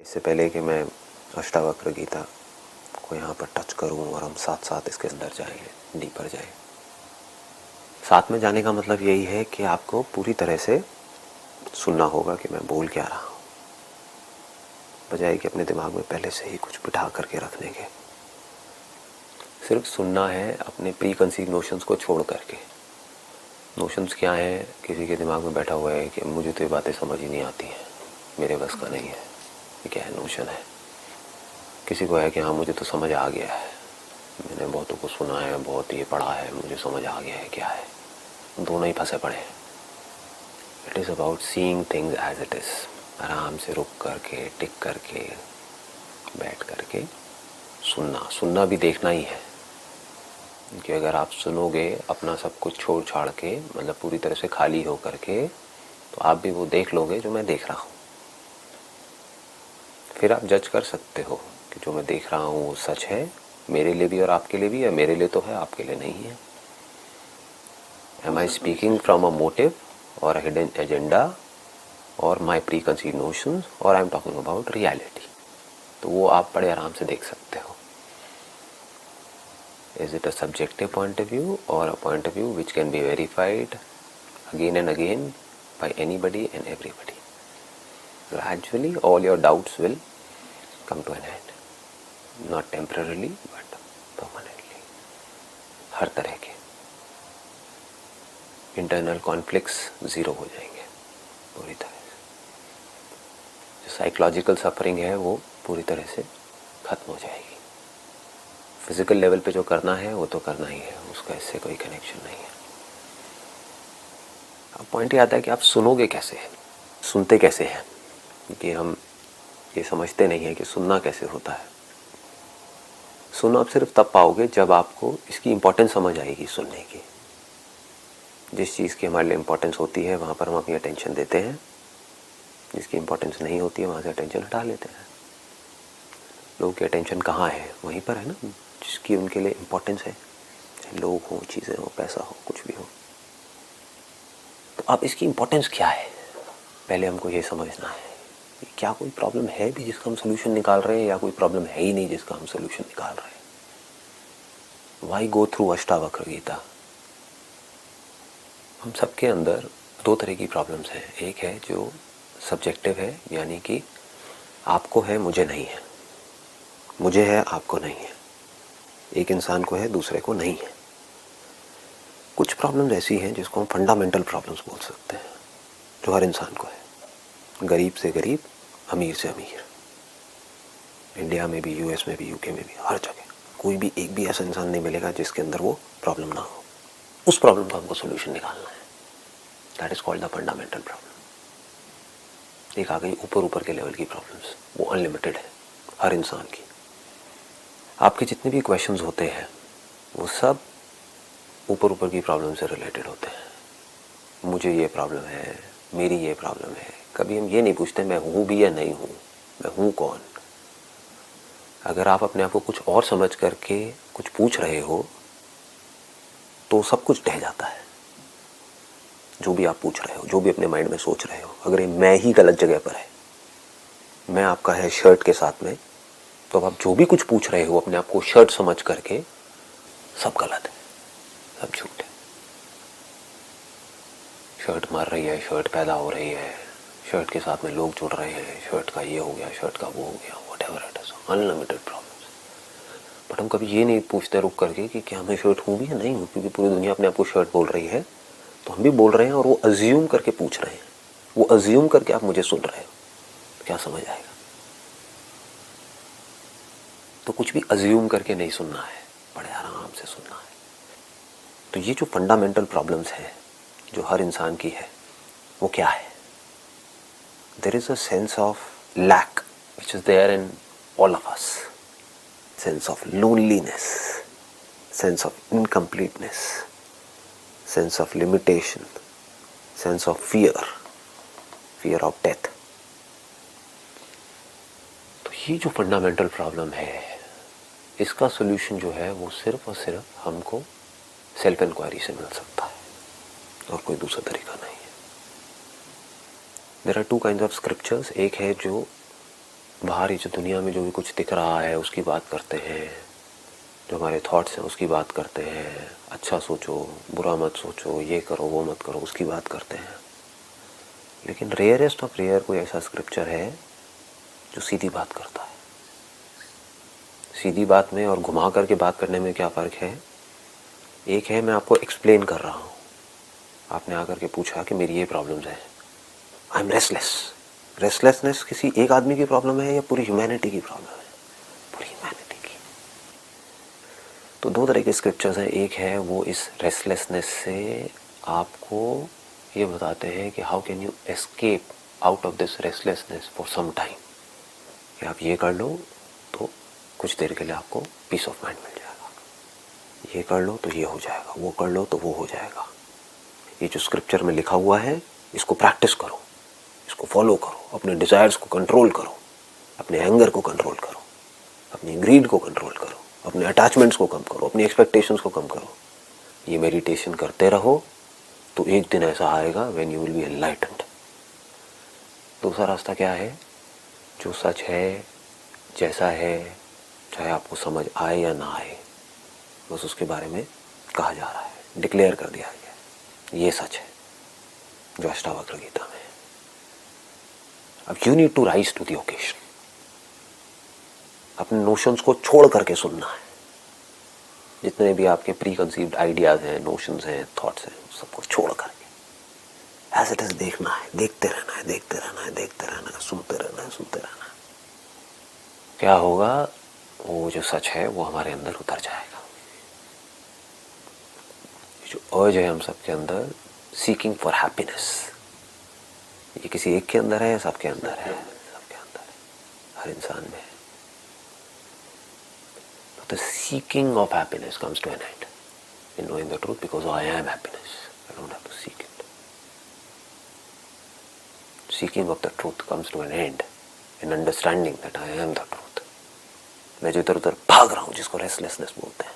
इससे पहले कि मैं अष्टावक्र गीता को यहाँ पर टच करूँ और हम साथ साथ इसके अंदर जाएंगे, डीपर जाएंगे। साथ में जाने का मतलब यही है कि आपको पूरी तरह से सुनना होगा कि मैं बोल क्या रहा हूँ, बजाय कि अपने दिमाग में पहले से ही कुछ बिठा करके रखने के। सिर्फ सुनना है अपने प्री कंसीव नोशंस को छोड़ करके। नोशंस क्या है? किसी के दिमाग में बैठा हुआ है कि मुझे तो ये बातें समझ ही नहीं आती हैं, मेरे बस का नहीं है। ये क्या है? नोशन है। किसी को है कि हाँ मुझे तो समझ आ गया है, मैंने बहुतों को सुना है, बहुत ये पढ़ा है, मुझे समझ आ गया है क्या है। दोनों ही फंसे पड़े हैं। It is about seeing things as it is. आराम से रुक करके, टिक करके, बैठ करके सुनना भी देखना ही है। कि अगर आप सुनोगे अपना सब कुछ छोड़ छाड़ के, मतलब पूरी तरह से खाली हो करके, तो आप भी वो देख लोगे जो मैं देख रहा हूँ। फिर आप जज कर सकते हो कि जो मैं देख रहा हूँ वो सच है मेरे लिए भी और आपके लिए भी, या मेरे लिए तो है आपके लिए नहीं है। Am I speaking from a motive और अ हिडन एजेंडा और माई प्री कंसीव नोशंस, और I am talking about reality. तो वो आप बड़े आराम से देख सकते हो। Is it a subjective point of view और a point of view which can be verified again and again by anybody and everybody. Gradually all your doubts will come to an end, not temporarily but permanently. हर तरह के internal conflicts zero हो जाएंगे पूरी तरह से। जो psychological suffering है वो पूरी तरह से ख़त्म हो जाएगी। फिज़िकल लेवल पे जो करना है वो तो करना ही है, उसका इससे कोई कनेक्शन नहीं है। अब पॉइंट ये आता है कि आप सुनोगे कैसे, सुनते कैसे हैं। क्योंकि हम ये समझते नहीं है कि सुनना कैसे होता है। सुनो आप सिर्फ तब पाओगे जब आपको इसकी इम्पोर्टेंस समझ आएगी सुनने की। जिस चीज़ की हमारे लिए इम्पोर्टेंस होती है वहाँ पर हम अपनी अटेंशन देते हैं, जिसकी इम्पोर्टेंस नहीं होती है वहाँ से अटेंशन हटा लेते हैं। लोगों की अटेंशन कहाँ है? वहीं पर है ना, जिसकी उनके लिए इम्पोर्टेंस है। चाहे लोग हों, चीज़ें हों, पैसा हो, कुछ भी हो। तो अब इसकी इम्पोर्टेंस क्या है, पहले हमको ये समझना है। क्या कोई प्रॉब्लम है भी जिसका हम सोल्यूशन निकाल रहे हैं, या कोई प्रॉब्लम है ही नहीं जिसका हम सोल्यूशन निकाल रहे हैं? Why go through Ashtavakra Gita? हम सबके अंदर दो तरह की प्रॉब्लम्स हैं। एक है जो सब्जेक्टिव है, यानी कि आपको है मुझे नहीं है, मुझे है आपको नहीं है, एक इंसान को है दूसरे को नहीं है। कुछ प्रॉब्लम्स ऐसी हैं जिसको हम फंडामेंटल प्रॉब्लम्स बोल सकते हैं, जो हर इंसान को है। गरीब से गरीब, अमीर से अमीर, इंडिया में भी, यूएस में भी, यूके में भी, हर जगह कोई भी एक भी ऐसा इंसान नहीं मिलेगा जिसके अंदर वो प्रॉब्लम ना हो। उस प्रॉब्लम का हमको सोल्यूशन निकालना है। That is called the fundamental problem. एक आ गई ऊपर ऊपर के लेवल की प्रॉब्लम्स, वो अनलिमिटेड है हर इंसान की। आपके जितने भी क्वेश्चंस होते हैं वो सब ऊपर ऊपर की प्रॉब्लम से रिलेटेड होते हैं। मुझे ये प्रॉब्लम है, मेरी ये प्रॉब्लम है। कभी हम ये नहीं पूछते मैं हूँ भी या नहीं हूँ, मैं हूँ कौन। अगर आप अपने आप को कुछ और समझ करके कुछ पूछ रहे हो तो सब कुछ ढह जाता है। जो भी आप पूछ रहे हो, जो भी अपने माइंड में सोच रहे हो, अगर ये मैं ही गलत जगह पर है, मैं आपका है शर्ट के साथ में, तो अब आप जो भी कुछ पूछ रहे हो अपने आप को शर्ट समझ करके, सब गलत है, सब झूठ है। शर्ट मर रही है, शर्ट पैदा हो रही है, शर्ट के साथ में लोग जुड़ रहे हैं, शर्ट का ये हो गया, शर्ट का वो हो गया, whatever it is, unlimited problems. But हम कभी ये नहीं पूछते रुक करके कि क्या मैं शर्ट हूँ भी या नहीं हूँ। क्योंकि पूरी दुनिया अपने आप को शर्ट बोल रही है, तो हम भी बोल रहे हैं, और वो अज्यूम करके पूछ रहे हैं। वो अज्यूम करके आप मुझे सुन रहे हो, तो क्या समझ आएगा? तो कुछ भी अज्यूम करके नहीं सुनना है, बड़े आराम से सुनना है। तो ये जो फंडामेंटल प्रॉब्लम्स हैं जो हर इंसान की है, वो क्या है? There is a sense of lack which is there in all of us. Sense of loneliness, sense of incompleteness, sense of limitation, sense of fear, fear of death. तो ये जो फंडामेंटल प्रॉब्लम है, इसका सोल्यूशन जो है वो सिर्फ और सिर्फ हमको सेल्फ इंक्वायरी से मिल सकता है, और कोई दूसरा तरीका नहीं है। There are two kinds of scriptures. एक है जो बाहरी जो दुनिया में जो भी कुछ दिख रहा है उसकी बात करते हैं, जो हमारे थॉट्स हैं उसकी बात करते हैं, अच्छा सोचो, बुरा मत सोचो, ये करो वो मत करो, उसकी बात करते हैं। लेकिन रेयरेस्ट ऑफ रेयर कोई ऐसा स्क्रिप्चर है जो सीधी बात करता है। सीधी बात में और घुमा करके बात करने में क्या फ़र्क है? एक है मैं आपको एक्सप्लेन कर रहा हूँ, आपने आकर के पूछा कि मेरी ये प्रॉब्लम्स हैं, आई एम रेस्टलेस। रेस्टलेसनेस किसी एक आदमी की प्रॉब्लम है या पूरी ह्यूमैनिटी की प्रॉब्लम है? पूरी ह्यूमैनिटी की। तो दो तरह के स्क्रिप्चर्स हैं। एक है वो इस रेस्टलेसनेस से आपको ये बताते हैं कि how can you escape out of this restlessness for some time, कि आप ये कर लो तो कुछ देर के लिए आपको पीस ऑफ माइंड मिल जाएगा, ये कर लो तो ये हो जाएगा, वो कर लो तो वो हो जाएगा। ये जो स्क्रिप्चर में लिखा हुआ है इसको प्रैक्टिस करो, इसको फॉलो करो, अपने डिज़ायर्स को कंट्रोल करो, अपने एंगर को कंट्रोल करो, अपनी ग्रीड को कंट्रोल करो, अपने अटैचमेंट्स को कम करो, अपनी एक्सपेक्टेशंस को कम करो। ये मेडिटेशन करते रहो तो एक दिन ऐसा आएगा when you will be enlightened. दूसरा रास्ता क्या है? जो सच है, जैसा है, चाहे आपको समझ आए या ना आए, बस उसके बारे में कहा जा रहा है, डिक्लेयर कर दिया गया, ये सच है जो अष्टावक्र गीता में है। अब you need to rise to the occasion. अपने नोशंस को छोड़ करके सुनना है। जितने भी आपके प्री कंसीव्ड आइडियाज हैं, नोशंस हैं, थॉट्स हैं, सबको छोड़ करके एज इट इज देखना है, देखते रहना है, देखते रहना है, देखते रहना है, सुनते रहना है, सुनते रहना है। क्या होगा? वो जो सच है वो हमारे अंदर उतर जाएगा। जो अर्ज है हम सबके अंदर, सीकिंग फॉर हैप्पीनेस, ये किसी एक के अंदर है या सबके अंदर है? सबके अंदर है, हर इंसान में है। The seeking of happiness comes to an end in knowing the truth, because I am happiness. I don't have to seek it. Seeking of the truth comes to an end in understanding that I am the truth. मैं जो इधर उधर भाग रहा हूँ, जिसको restlessness बोलते हैं,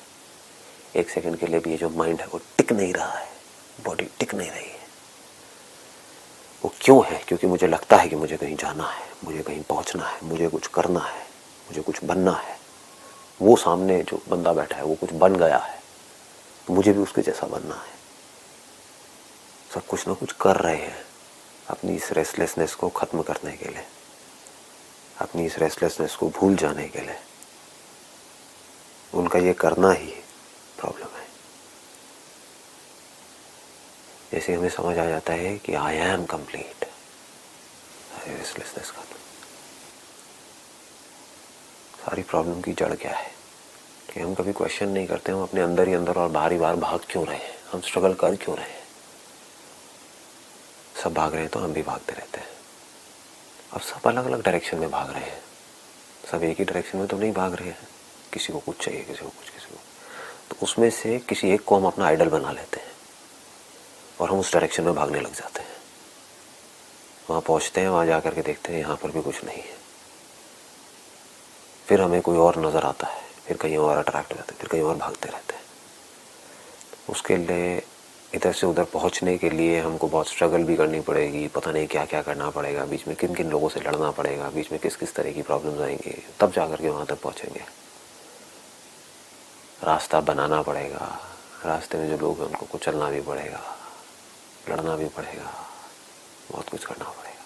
एक सेकंड के लिए भी ये जो माइंड है वो टिक नहीं रहा है, बॉडी टिक नहीं रही है। वो क्यों है? क्योंकि मुझे लगता है कि मुझे कहीं जाना है, मुझे कहीं पहुँचना है, मुझे कुछ करना है, मुझे कुछ बनना है। वो सामने जो बंदा बैठा है वो कुछ बन गया है, तो मुझे भी उसके जैसा बनना है। सब कुछ ना कुछ कर रहे हैं अपनी इस रेस्टलेसनेस को ख़त्म करने के लिए, अपनी इस रेस्टलेसनेस को भूल जाने के लिए। उनका ये करना ही प्रॉब्लम है। जैसे हमें समझ आ जाता है कि आई एम कंप्लीट, रेस्टलेसनेस खत्म। सारी प्रॉब्लम की जड़ क्या है कि हम कभी क्वेश्चन नहीं करते, हम अपने अंदर ही अंदर और बाहर ही बाहर भाग क्यों रहे हैं, हम स्ट्रगल कर क्यों रहे हैं। सब भाग रहे हैं तो हम भी भागते रहते हैं। अब सब अलग अलग डायरेक्शन में भाग रहे हैं, सब एक ही डायरेक्शन में तो नहीं भाग रहे हैं। किसी को कुछ चाहिए, किसी को कुछ, किसी को, तो उसमें से किसी एक को हम अपना आइडल बना लेते हैं और हम उस डायरेक्शन में भागने लग जाते हैं। वहाँ पहुँचते हैं, वहाँ जा कर के देखते हैं यहाँ पर भी कुछ नहीं है। फिर हमें कोई और नज़र आता है, फिर कहीं और अट्रैक्ट हो जाते हैं, फिर कहीं और भागते रहते हैं। उसके लिए इधर से उधर पहुंचने के लिए हमको बहुत स्ट्रगल भी करनी पड़ेगी, पता नहीं क्या क्या करना पड़ेगा, बीच में किन किन लोगों से लड़ना पड़ेगा, बीच में किस किस तरह की प्रॉब्लम्स आएंगी, तब जा कर के वहाँ तक पहुँचेंगे। रास्ता बनाना पड़ेगा, रास्ते में जो लोग हैं उनको कुचलना भी पड़ेगा, लड़ना भी पड़ेगा, बहुत कुछ करना पड़ेगा,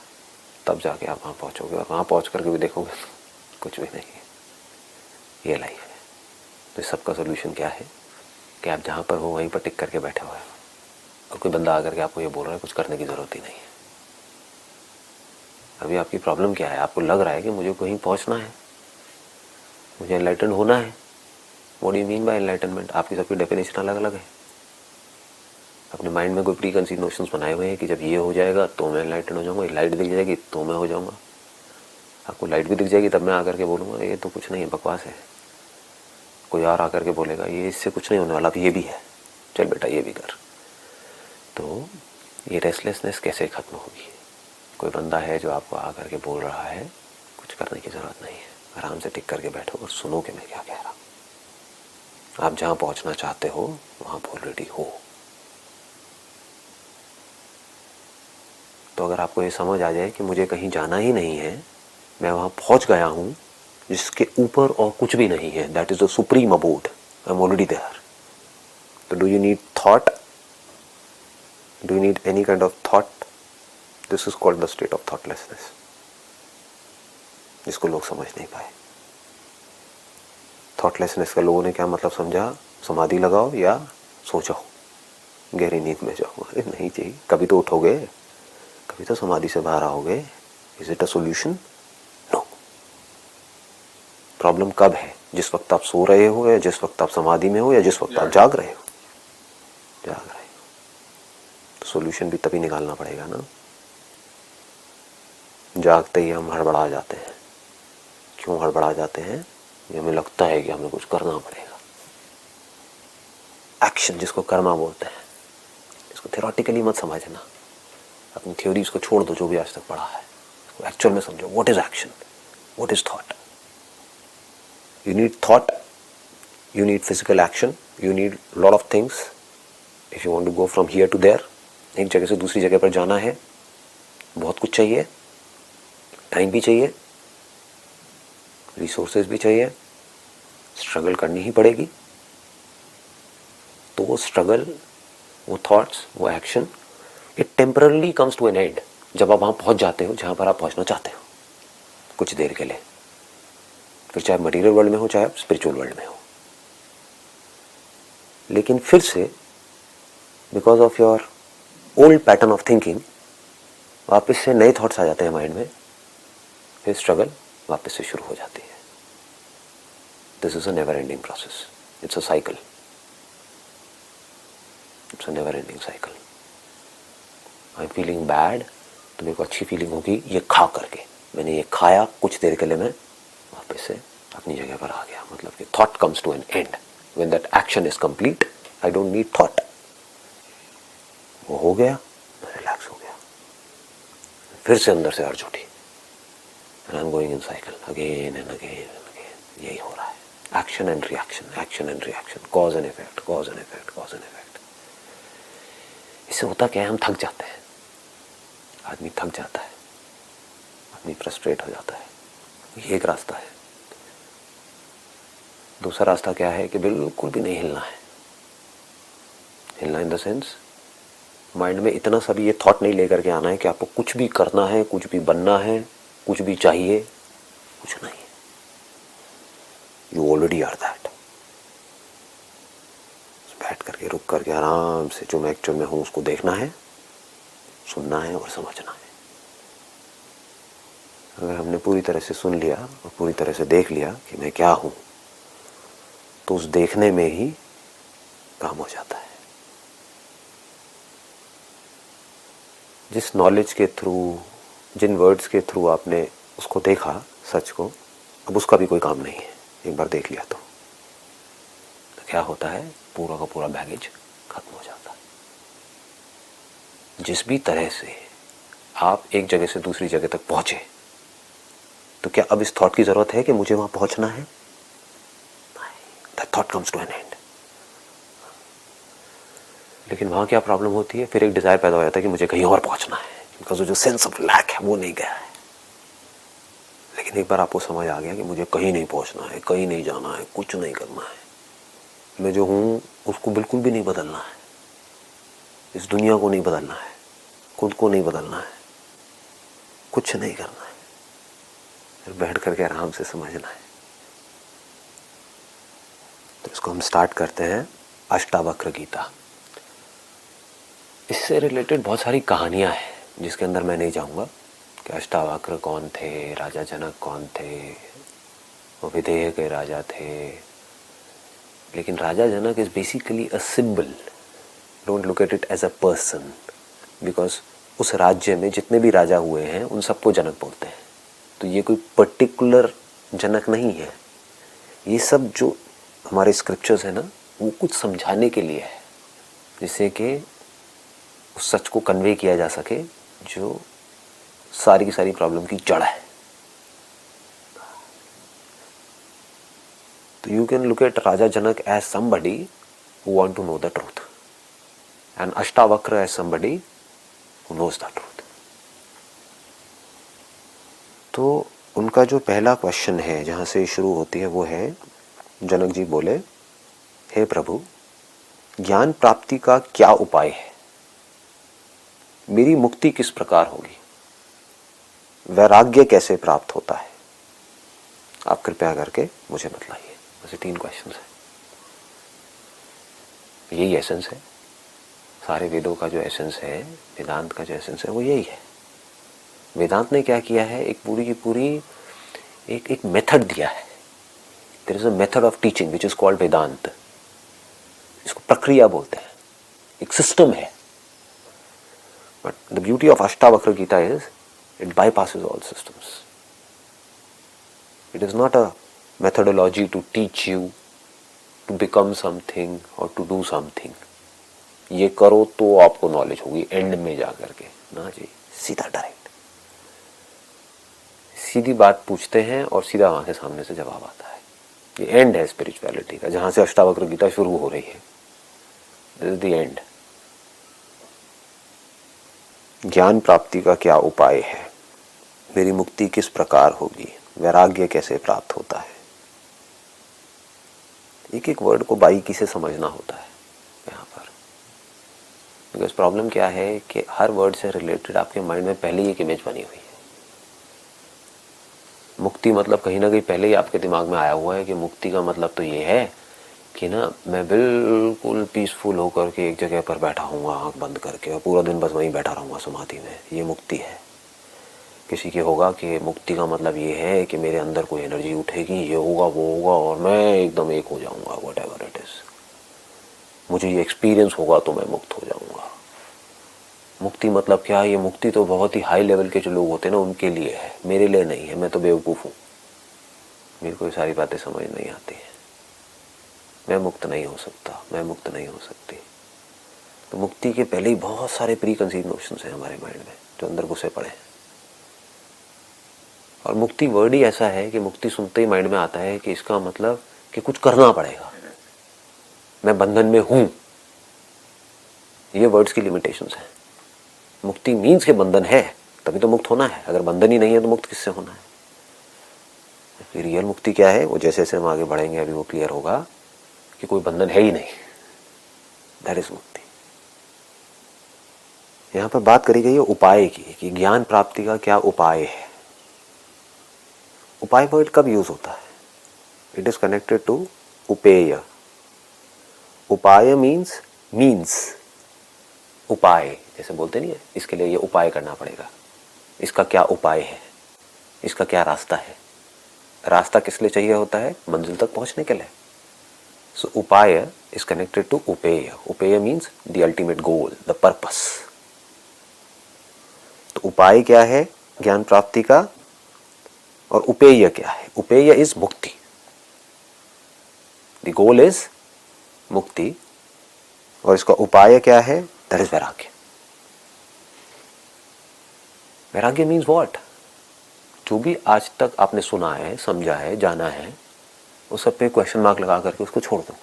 तब जाके आप वहाँ पहुँचोगे। और वहाँ पहुँच करके भी देखोगे कुछ भी नहीं है। ये लाइफ है। तो इस सबका सोल्यूशन क्या है कि आप जहाँ पर हो वहीं पर टिक करके बैठे हुए हैं और कोई बंदा आकर के आपको ये बोल रहा है कुछ करने की ज़रूरत ही नहीं है। अभी आपकी प्रॉब्लम क्या है? आपको लग रहा है कि मुझे कहीं पहुँचना है, मुझे एनलाइटेंड होना है। What do you mean by enlightenment? आपकी सबकी डेफिनेशन अलग अलग है। अपने माइंड में कोई प्री कंसीव नोशंस बनाए हुए हैं कि जब ये हो जाएगा तो मैं एनलाइटेंड हो जाऊँगा, लाइट दिख जाएगी तो मैं हो जाऊँगा। आपको लाइट भी दिख जाएगी तब मैं आकर के बोलूँगा ये तो कुछ नहीं है, बकवास है। कोई और आकर के बोलेगा ये इससे कुछ नहीं होने वाला, अब ये भी है, चल बेटा ये भी कर। तो ये रेस्टलेसनेस कैसे ख़त्म होगी? कोई बंदा है जो आपको आकर के बोल रहा है कुछ करने की ज़रूरत नहीं है, आराम से टिक करके बैठो और सुनो कि मैं क्या कह रहा हूँ। आप जहाँ पहुँचना चाहते हो वहाँ ऑलरेडी हो। तो अगर आपको ये समझ आ जाए कि मुझे कहीं जाना ही नहीं है, मैं वहाँ पहुँच गया हूँ जिसके ऊपर और कुछ भी नहीं है. That is the supreme abode. I am already there. तो do you need thought? Do you need any kind of thought? This is called the state of thoughtlessness, जिसको लोग समझ नहीं पाए. थॉटलेसनेस का लोगों ने क्या मतलब समझा? समाधि लगाओ या सो जाओ, गहरी नींद में जाओ. अरे नहीं चाहिए. कभी तो उठोगे, कभी तो समाधि से बाहर आओगे. Is it a solution? No. Problem कब है? जिस वक्त आप सो रहे हो, या जिस वक्त आप समाधि में हो, या जिस वक्त आप जाग रहे हो. जाग रहे हो तो सोल्यूशन भी तभी निकालना पड़ेगा ना. जागते ही हम हड़बड़ा जाते हैं. क्यों हड़बड़ा जाते हैं? ये हमें लगता है कि हमें कुछ करना पड़ेगा. एक्शन जिसको कर्मा बोलते हैं. इसको थ्योरेटिकली मत समझना, अपनी थ्योरीज को छोड़ दो जो भी आज तक पढ़ा है. इसको एक्चुअल में समझो. What is action? What is thought? You need thought, you need physical action, you need lot of things. if you want to go from here to there, एक जगह से दूसरी जगह पर जाना है, बहुत कुछ चाहिए. टाइम भी चाहिए, रिसोर्सेज भी चाहिए, स्ट्रगल करनी ही पड़ेगी. तो वो स्ट्रगल, वो थॉट्स, वो action, it temporarily comes to an end जब आप वहाँ पहुँच जाते हो जहाँ पर आप पहुँचना चाहते हो, कुछ देर के लिए. फिर चाहे मटीरियल वर्ल्ड में हो, चाहे स्पिरिचुअल वर्ल्ड में हो. लेकिन फिर से because of your old pattern of thinking वापस से नए थॉट्स आ जाते हैं माइंड में. फिर स्ट्रगल वापस से शुरू हो जाती है. This is a never ending process. It's a cycle. It's a never ending cycle. I am feeling bad, तो मेरे को अच्छी फीलिंग होगी ये खा करके. मैंने ये खाया, कुछ देर के लिए मैं वापस से अपनी जगह पर आ गया. मतलब कि thought comes to an end. When that action is complete, I don't need thought. वो हो गया, मैं रिलैक्स हो गया. फिर से अंदर से अर्ज उठी. And I'm going in cycle again and again and again. यही हो रहा है. Action and reaction, action and reaction, cause and effect, cause and effect, cause and effect. इससे होता क्या है? हम थक जाते हैं. आदमी थक जाता है, आदमी फ्रस्ट्रेट हो जाता है. ये एक रास्ता है. दूसरा रास्ता क्या है कि बिल्कुल भी नहीं हिलना है. हिलना इन द सेंस, माइंड में इतना सा भी ये थॉट नहीं लेकर के आना है कि आपको कुछ भी करना है, कुछ भी बनना है, कुछ भी चाहिए. कुछ नहीं. You already are that. बैठ करके, रुक करके आराम से जो मैं एक्चुअल में हूँ उसको देखना है, सुनना है और समझना है. अगर हमने पूरी तरह से सुन लिया और पूरी तरह से देख लिया कि मैं क्या हूँ, तो उस देखने में ही काम हो जाता है. जिस नॉलेज के थ्रू, जिन वर्ड्स के थ्रू आपने उसको देखा, सच को, अब उसका भी कोई काम नहीं है. एक बार देख लिया तो क्या होता है? पूरा का पूरा बैगेज खत्म हो जाता है. जिस भी तरह से आप एक जगह से दूसरी जगह तक पहुंचे, तो क्या अब इस थॉट की जरूरत है कि मुझे वहां पहुंचना है? That thought comes to an end. लेकिन वहाँ क्या प्रॉब्लम होती है? फिर एक डिज़ायर पैदा हो जाता है कि मुझे कहीं और पहुँचना है, बिकॉज जो सेंस ऑफ लैक है वो नहीं गया है. लेकिन एक बार आपको समझ आ गया कि मुझे कहीं नहीं पहुँचना है, कहीं नहीं जाना है, कुछ नहीं करना है, मैं जो हूँ उसको बिल्कुल भी नहीं बदलना है, इस दुनिया को नहीं बदलना है, खुद को नहीं बदलना है, कुछ नहीं करना है, फिर बैठ करके आराम से समझना है. तो इसको हम स्टार्ट करते हैं अष्टावक्र गीता. इससे रिलेटेड बहुत सारी कहानियां हैं जिसके अंदर मैं नहीं जाऊंगा कि अष्टावक्र कौन थे, राजा जनक कौन थे, वो विदेह के राजा थे. लेकिन राजा Janak is basically a symbol. Don't look at it as a person, because उस राज्य में जितने भी राजा हुए हैं उन सबको जनक बोलते हैं. तो ये कोई पर्टिकुलर जनक नहीं है. ये सब जो हमारे स्क्रिप्चर्स है ना, वो कुछ समझाने के लिए है, जिससे कि उस सच को कन्वे किया जा सके जो सारी की सारी प्रॉब्लम की जड़ है. तो you can look at Raja Janak as somebody who want to know the truth, and Ashtavakra as somebody who knows the truth. तो उनका जो पहला क्वेश्चन है जहाँ से शुरू होती है वो है, जनक जी बोले, हे प्रभु, ज्ञान प्राप्ति का क्या उपाय है? मेरी मुक्ति किस प्रकार होगी? वैराग्य कैसे प्राप्त होता है? आप कृपया करके मुझे बतलाइए। वैसे 3 क्वेश्चन है। यही एसेंस है सारे वेदों का। जो एसेंस है, वेदांत का जो एसेंस है वो यही है। वेदांत ने क्या किया है, एक पूरी की पूरी एक मेथड दिया है। There is a method of teaching which is called Vedanta. इसको प्रक्रिया बोलते हैं, एक सिस्टम है। But the beauty of Ashtavakra Gita is it bypasses all systems. It is not a methodology to teach you to become something or to do something. ये करो तो आपको नॉलेज होगी एंड में जाकर के। ना जी, सीधा डायरेक्ट सीधी बात पूछते हैं और सीधा वहां से सामने से जवाब आता है। ये एंड है स्पिरिचुअलिटी का, जहां से अष्टावक्र गीता शुरू हो रही है। This is the end. ज्ञान प्राप्ति का क्या उपाय है? मेरी मुक्ति किस प्रकार होगी? वैराग्य कैसे प्राप्त होता है? एक एक वर्ड को बारीकी से समझना होता है यहाँ पर। बिकॉज प्रॉब्लम क्या है कि हर वर्ड से रिलेटेड आपके माइंड में पहले ही एक इमेज बनी हुई है। मुक्ति मतलब कहीं ना कहीं पहले ही आपके दिमाग में आया हुआ है कि मुक्ति का मतलब तो ये है कि ना, मैं बिल्कुल पीसफुल होकर के एक जगह पर बैठा हूँ आँख बंद करके और पूरा दिन बस वहीं बैठा रहूँगा समाधि में, ये मुक्ति है। किसी के होगा कि मुक्ति का मतलब ये है कि मेरे अंदर कोई एनर्जी उठेगी, ये होगा वो होगा और मैं एकदम एक हो जाऊंगा, वट एवर इट इज, मुझे ये एक्सपीरियंस होगा तो मैं मुक्त हो जाऊंगा। मुक्ति मतलब क्या? ये मुक्ति तो बहुत ही हाई लेवल के जो लोग होते हैं ना उनके लिए है, मेरे लिए नहीं है। मैं तो बेवकूफ़ हूँ, मेरे को ये सारी बातें समझ नहीं आती हैं। मैं मुक्त नहीं हो सकता, मैं मुक्त नहीं हो सकती। तो मुक्ति के पहले ही बहुत सारे प्री कंसीव नोशंस हैं हमारे माइंड में जो अंदर घुसे पड़े हैं। और मुक्ति वर्ड ही ऐसा है कि मुक्ति सुनते ही माइंड में आता है कि इसका मतलब कि कुछ करना पड़ेगा, मैं बंधन में हूं। ये वर्ड्स की लिमिटेशंस हैं। मुक्ति मीन्स के बंधन है तभी तो मुक्त होना है। अगर बंधन ही नहीं है तो मुक्त किससे होना है? रियल मुक्ति क्या है वो जैसे जैसे हम आगे बढ़ेंगे अभी वो क्लियर होगा कि कोई बंधन है ही नहीं। दैट इज मुक्ति। यहाँ पर बात करी गई है उपाय की कि ज्ञान प्राप्ति का क्या उपाय है। उपाय वर्ड कब यूज होता है? It is connected to upeya. Upaya means उपाय, जैसे बोलते नहीं है, इसके लिए ये उपाय करना पड़ेगा, इसका क्या उपाय है, इसका क्या रास्ता है। रास्ता किस लिए चाहिए होता है? मंजिल तक पहुंचने के लिए। So upaya is connected to upeya. Upeya means the ultimate goal, the purpose. तो उपाय क्या है ज्ञान प्राप्ति का और उपेय क्या है? उपेय इज मुक्ति, द गोल इज मुक्ति, और इसका उपाय क्या है? दैट इज वैराग्य। वैराग्य मीन्स व्हाट? जो भी आज तक आपने सुना है, समझा है, जाना है, उस सब पे क्वेश्चन मार्क लगा करके उसको छोड़ दो।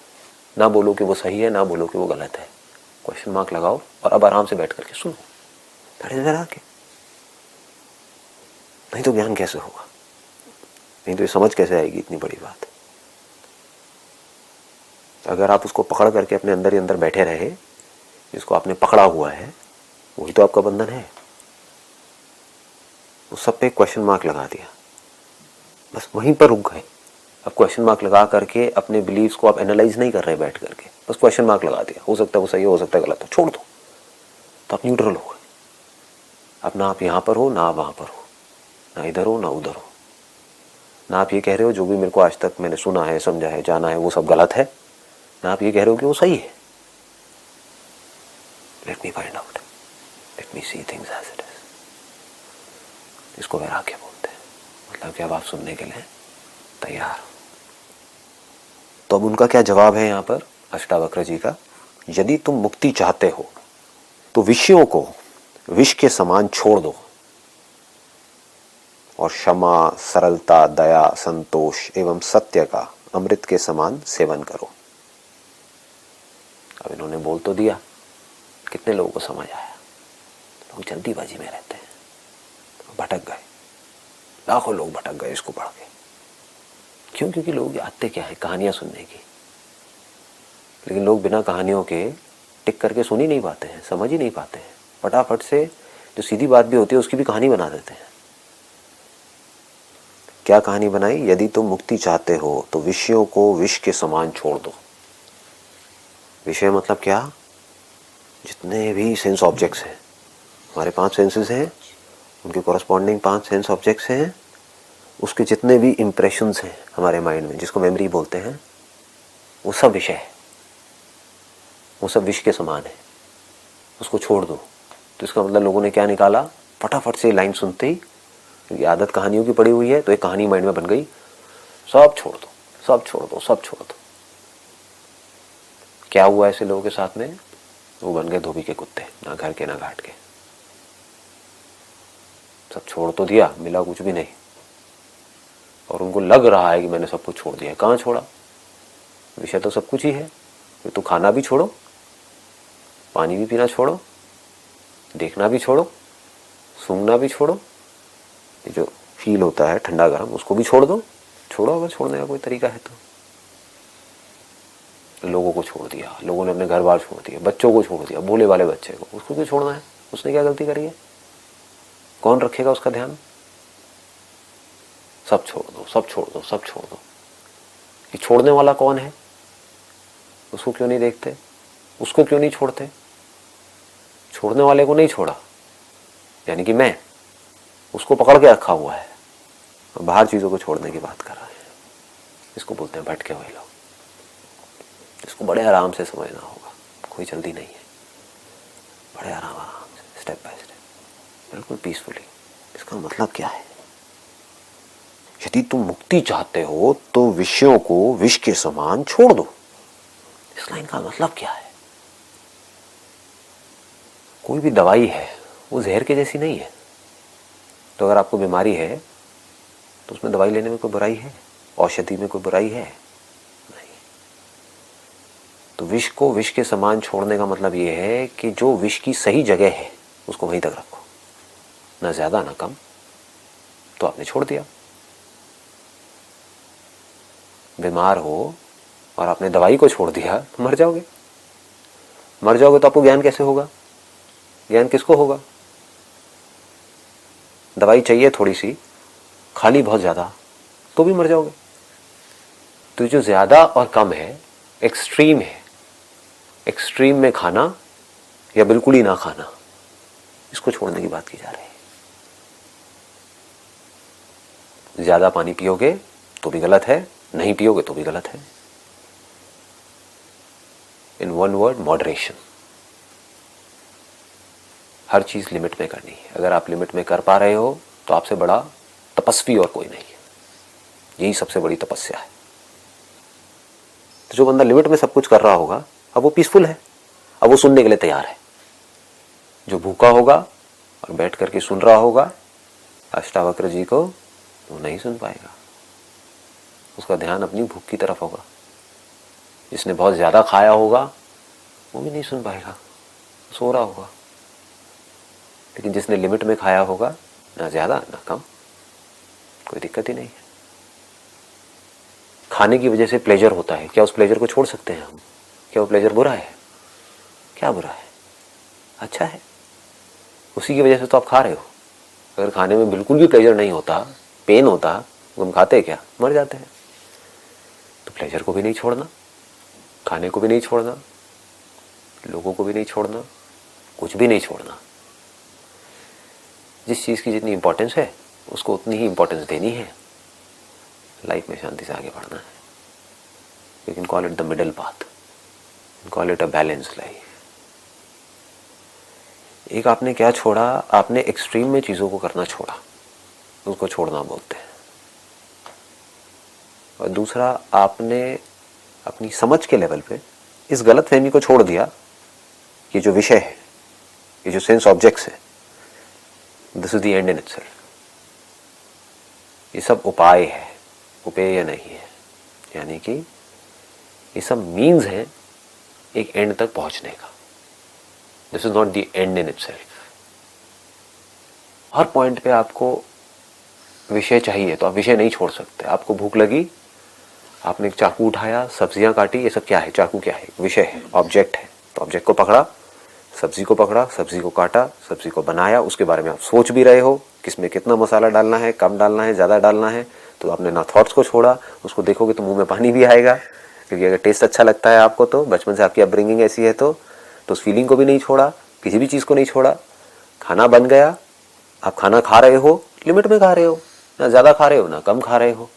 ना बोलो कि वो सही है, ना बोलो कि वो गलत है। क्वेश्चन मार्क लगाओ और अब आराम से बैठ करके सुनो। दैट इज वैराग्य। नहीं तो ज्ञान कैसे होगा? नहीं तो ये समझ कैसे आएगी इतनी बड़ी बात? अगर आप उसको पकड़ करके अपने अंदर ही अंदर बैठे रहे, जिसको आपने पकड़ा हुआ है वही तो आपका बंधन है। उस सब पे क्वेश्चन मार्क लगा दिया, बस वहीं पर रुक गए। अब क्वेश्चन मार्क लगा करके अपने बिलीव्स को आप एनालाइज नहीं कर रहे बैठ करके, बस क्वेश्चन मार्क लगा दिया। हो सकता है वो सही हो सकता है गलत हो, छोड़ दो। तो आप न्यूट्रल हो गए। अब ना आप यहाँ पर हो ना आप वहाँ पर हो, ना इधर हो ना उधर हो। ना आप ये कह रहे हो जो भी मेरे को आज तक मैंने सुना है, समझा है, जाना है वो सब गलत है, ना आप ये कह रहे हो कि वो सही है। Let me find out, let me see things as it is. इसको वैराग्य बोलते हैं। मतलब कि अब आप सुनने के लिए तैयार। तो अब उनका क्या जवाब है यहाँ पर अष्टावक्र जी का? यदि तुम मुक्ति चाहते हो तो विषयों को विष के समान छोड़ दो और क्षमा, सरलता, दया, संतोष एवं सत्य का अमृत के समान सेवन करो। अब इन्होंने बोल तो दिया, कितने लोगों को समझ आया? लोग जल्दीबाजी में रहते हैं, भटक गए। लाखों लोग भटक गए इसको पढ़ के। क्यों? क्योंकि लोग आते क्या है, कहानियां सुनने की। लेकिन लोग बिना कहानियों के टिक करके सुन ही नहीं पाते हैं, समझ ही नहीं पाते हैं। फटाफट से जो सीधी बात भी होती है उसकी भी कहानी बना देते हैं। क्या कहानी बनाई? यदि तुम मुक्ति चाहते हो तो विषयों को विष के समान छोड़ दो। विषय मतलब क्या? जितने भी सेंस ऑब्जेक्ट्स हैं, हमारे 5 सेंसेस हैं, उनके कॉरस्पॉन्डिंग 5 सेंस ऑब्जेक्ट्स हैं, उसके जितने भी इम्प्रेशंस हैं हमारे माइंड में, जिसको मेमोरी बोलते हैं, वो सब विषय है, वो सब विष के समान है, उसको छोड़ दो। तो इसका मतलब लोगों ने क्या निकाला? फटाफट से लाइन सुनते ही, क्योंकि आदत कहानियों की पड़ी हुई है, तो एक कहानी माइंड में बन गई, सब छोड़ दो, सब छोड़ दो, सब छोड़ दो। क्या हुआ ऐसे लोगों के साथ में? वो बन गए धोबी के कुत्ते, ना घर के ना घाट के। सब छोड़ तो दिया, मिला कुछ भी नहीं, और उनको लग रहा है कि मैंने सब कुछ छोड़ दिया। कहाँ छोड़ा? विषय तो सब कुछ ही है। तो खाना भी छोड़ो, पानी भी पीना छोड़ो, देखना भी छोड़ो, सूंघना भी छोड़ो, ये जो फील होता है ठंडा गर्म, उसको भी छोड़ दो। छोड़ो अगर छोड़ने का कोई तरीका है तो। लोगों को छोड़ दिया, लोगों ने अपने घर बार छोड़ दिया, बच्चों को छोड़ दिया, भोले वाले बच्चे को, उसको क्यों छोड़ना है? उसने क्या गलती करी है? कौन रखेगा उसका ध्यान? सब छोड़ दो, सब छोड़ दो, सब छोड़ दो। ये छोड़ने वाला कौन है? उसको क्यों नहीं देखते? उसको क्यों नहीं छोड़ते? छोड़ने वाले को नहीं छोड़ा, यानी कि मैं उसको पकड़ के रखा हुआ है, बाहर चीजों को छोड़ने की बात कर रहे हैं। इसको बोलते हैं भटके हुए लोग। इसको बड़े आराम से समझना होगा, कोई जल्दी नहीं है, बड़े आराम से, स्टेप बाय स्टेप, बिल्कुल पीसफुली। इसका मतलब क्या है? यदि तुम मुक्ति चाहते हो तो विषयों को विष के समान छोड़ दो। इस लाइन का मतलब क्या है? कोई भी दवाई है वो जहर के जैसी नहीं है। तो अगर आपको बीमारी है तो उसमें दवाई लेने में कोई बुराई है? औषधि में कोई बुराई है? नहीं। तो विष को विष के समान छोड़ने का मतलब ये है कि जो विष की सही जगह है उसको वहीं तक रखो, ना ज्यादा ना कम। तो आपने छोड़ दिया। बीमार हो और आपने दवाई को छोड़ दिया तो मर जाओगे। मर जाओगे तो आपको ज्ञान कैसे होगा? ज्ञान किसको होगा? दवाई चाहिए थोड़ी सी, खाली बहुत ज्यादा, तो भी मर जाओगे। तो जो ज्यादा और कम है, एक्सट्रीम है, एक्सट्रीम में खाना या बिल्कुल ही ना खाना, इसको छोड़ने की बात की जा रही है। ज्यादा पानी पियोगे तो भी गलत है, नहीं पियोगे तो भी गलत है। In one word, moderation. हर चीज लिमिट में करनी है। अगर आप लिमिट में कर पा रहे हो तो आपसे बड़ा तपस्वी और कोई नहीं है। यही सबसे बड़ी तपस्या है। तो जो बंदा लिमिट में सब कुछ कर रहा होगा, अब वो पीसफुल है, अब वो सुनने के लिए तैयार है। जो भूखा होगा और बैठ करके सुन रहा होगा अष्टावक्र जी को, वो नहीं सुन पाएगा। उसका ध्यान अपनी भूख की तरफ होगा। जिसने बहुत ज्यादा खाया होगा वो भी नहीं सुन पाएगा, सो रहा होगा। लेकिन जिसने लिमिट में खाया होगा, ना ज्यादा ना कम, कोई दिक्कत ही नहीं है। खाने की वजह से प्लेजर होता है, क्या उस प्लेजर को छोड़ सकते हैं हम? क्या वो प्लेजर बुरा है? क्या बुरा है? अच्छा है। उसी की वजह से तो आप खा रहे हो। अगर खाने में बिल्कुल भी प्लेजर नहीं होता, पेन होता, तो हम खाते क्या? मर जाते हैं। तो प्लेजर को भी नहीं छोड़ना, खाने को भी नहीं छोड़ना, लोगों को भी नहीं छोड़ना, कुछ भी नहीं छोड़ना। जिस चीज की जितनी इंपॉर्टेंस है उसको उतनी ही इंपॉर्टेंस देनी है। लाइफ में शांति से आगे बढ़ना है। You can call it the middle path, call it a balance life. एक आपने क्या छोड़ा? आपने एक्सट्रीम में चीजों को करना छोड़ा, उसको छोड़ना बोलते हैं। और दूसरा, आपने अपनी समझ के लेवल पे इस गलत फहमी को छोड़ दिया, ये जो विषय है, ये जो सेंस ऑब्जेक्ट्स है, this is the and in itself. ये सब उपाय है, उपेय नहीं है। यानी कि ये सब मीन्स है एक एंड तक पहुंचने का। This is not the and in itself. Her point पे आपको विषय चाहिए तो आप विषय नहीं छोड़ सकते। आपको भूख लगी, आपने एक चाकू उठाया, सब्जियां काटी, ये सब क्या है? चाकू क्या है? विषय है, ऑब्जेक्ट है। तो ऑब्जेक्ट को पकड़ा, सब्जी को पकड़ा, सब्जी को काटा, सब्जी को बनाया, उसके बारे में आप सोच भी रहे हो किसमें कितना मसाला डालना है, कम डालना है, ज़्यादा डालना है। तो आपने ना थॉट्स को छोड़ा, उसको देखोगे तो मुंह में पानी भी आएगा, क्योंकि अगर टेस्ट अच्छा लगता है आपको, तो बचपन से आपकी अपब्रिंगिंग ऐसी है, तो उस फीलिंग को भी नहीं छोड़ा, किसी भी चीज़ को नहीं छोड़ा। खाना बन गया, आप खाना खा रहे हो, लिमिट में खा रहे हो, ना ज़्यादा खा रहे हो ना कम खा रहे हो।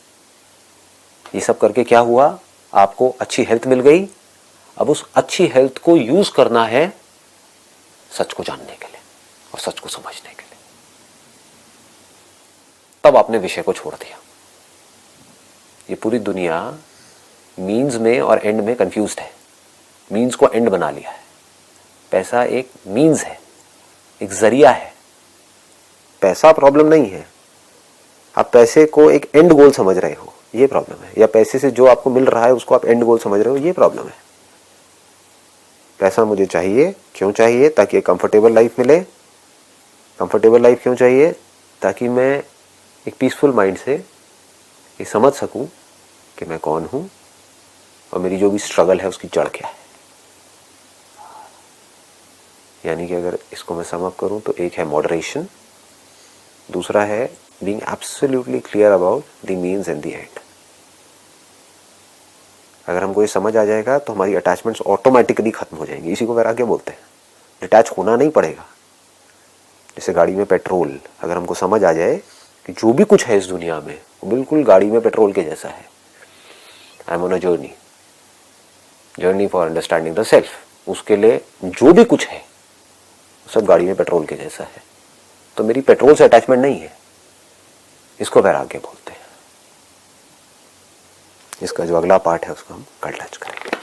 ये सब करके क्या हुआ? आपको अच्छी हेल्थ मिल गई। अब उस अच्छी हेल्थ को यूज करना है सच को जानने के लिए और सच को समझने के लिए। तब आपने विषय को छोड़ दिया। ये पूरी दुनिया मीन्स में और एंड में कंफ्यूज्ड है, मीन्स को एंड बना लिया है। पैसा एक मीन्स है, एक जरिया है। पैसा प्रॉब्लम नहीं है, आप पैसे को एक एंड गोल समझ रहे हो, ये प्रॉब्लम है। या पैसे से जो आपको मिल रहा है उसको आप एंड गोल समझ रहे हो, ये प्रॉब्लम है। पैसा मुझे चाहिए, क्यों चाहिए? ताकि एक कंफर्टेबल लाइफ मिले। कंफर्टेबल लाइफ क्यों चाहिए? ताकि मैं एक पीसफुल माइंड से ये समझ सकूं कि मैं कौन हूं और मेरी जो भी स्ट्रगल है उसकी जड़ क्या है। यानी कि अगर इसको मैं सम अप करूं तो एक है मॉडरेशन, दूसरा है being absolutely clear about the means and the end. अगर हमको ये समझ आ जाएगा तो हमारी अटैचमेंट्स ऑटोमेटिकली खत्म हो जाएंगी। इसी को वैराग्य बोलते हैं। डिटैच होना नहीं पड़ेगा। जैसे गाड़ी में पेट्रोल, अगर हमको समझ आ जाए कि जो भी कुछ है इस दुनिया में वो बिल्कुल गाड़ी में पेट्रोल के जैसा है। I am on a journey for understanding the self. उसके लिए जो भी कुछ है सब गाड़ी में पेट्रोल के जैसा है, तो मेरी पेट्रोल से अटैचमेंट नहीं है। इसको वैराग्य बोलते हैं। इसका जो अगला पार्ट है उसको हम कल टच करेंगे।